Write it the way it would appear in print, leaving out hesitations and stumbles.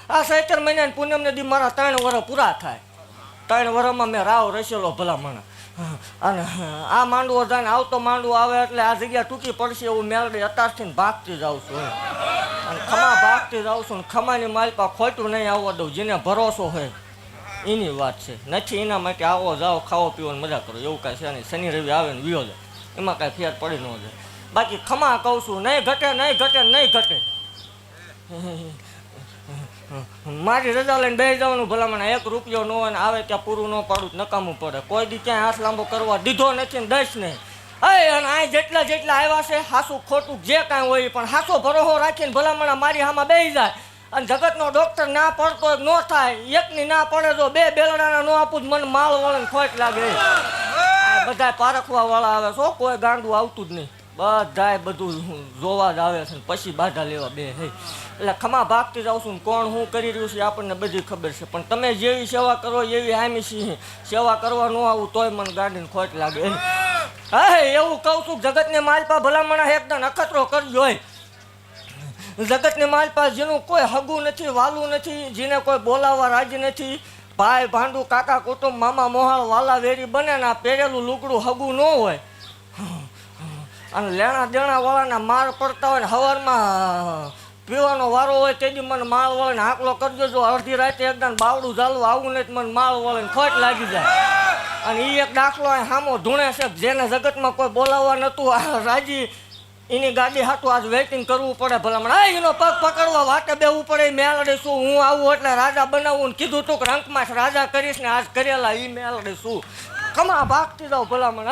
આ સૈતર મહિનાની પૂનમને દી મારા 3 વર્ષ પૂરા થાય. 3 વર્ષમાં મેં રાવ રસેલો ભલામણ. અને આ માંડવો જાય આવતો માંડવો આવે એટલે આ જગ્યા ટૂંકી પડશે એવું મેળવી અત્યારથી ભાગતી જાઉં છું. અને ખમા ભાગતી જાઉં છું ને ખમાની માલપા ખોટું નહીં આવવા દઉં. જેને ભરોસો હોય એની વાત છે. નથી એના માટે આવો જાઓ ખાવો પીવો મજા કરો એવું કાંઈ છે નહીં. શનિ રવિ આવે ને વિયો જાય એમાં કાંઈ ફેર પડી ન જાય. બાકી ખમા કહું છું નહીં ઘટે નહીં ઘટે નહીં ઘટે. મારી રજા લઈને બે જવાનું ભલામણ. 1 રૂપિયો ન હોય ને આવે ત્યાં પૂરું ન પાડું નકામું પડે. કોઈ દી ક્યાંય હાથ લાંબો કરવા દીધો નથી ને દઈશ નહીં. અને આ જેટલા આવ્યા છે હાસું ખોટું જે કાંઈ હોય પણ હાસો ભરોસો રાખીને ભલામણ મારી હામાં બેસી જાય. અને જગતનો ડોક્ટર ના પડતો ન થાય. એકની ના પડે તો 2 બેલડાના ન આપું મને માલ વળે ખોટ લાગે. બધા પારખવા વાળા આવે છો કોઈ ગાંડું આવતું જ નહીં. બધાય બધું જોવા જ આવે છે ને પછી બાધા લેવા બે હે. એટલે ખમા ભાગતી જાઉં છું ને કોણ હું કરી રહ્યું છે આપણને બધી ખબર છે. પણ તમે જેવી સેવા કરો એવી હામી સિંહ સેવા કરવા ન આવું તોય મને ગાડીને ખોટ લાગે. હા એવું કહું છું જગતને માલપા ભલામણા એકદમ અખતરો કરજો હોય. જગતને માલપા જેનું કોઈ હગું નથી વાલું નથી જેને કોઈ બોલાવવા રાજી નથી. ભાઈ ભાંડું કાકા કુટુંબ મામા મોહાળ વાલા વેરી બને ના પહેરેલું લુગડું હગું ન હોય. અને લેણા દેણા વાળાના માર પડતા હોય ને સવારમાં પીવાનો વારો હોય તેથી મને માળ વળે ને હાકલો કરજો. જો અડધી રાતે એકદમ બાવડું ચાલવું આવું નહીં મને માળ વળે ને ખોટ લાગી જાય. અને એ એક દાખલો સામો ધૂણે છે જેને જગતમાં કોઈ બોલાવવા નહોતું રાજી એની ગાડી હાટું આજ વેઇટિંગ કરવું પડે ભલામણ. એનો પગ પકડવા વાટે બેવું પડે. મેલડે શું હું આવું એટલે રાજા બનાવું ને કીધું તું કે રંકમાં રાજા કરીશ ને આજ કરેલા એ મેલડે શું. ખમા ભાગતી જાઉં ભલામણ.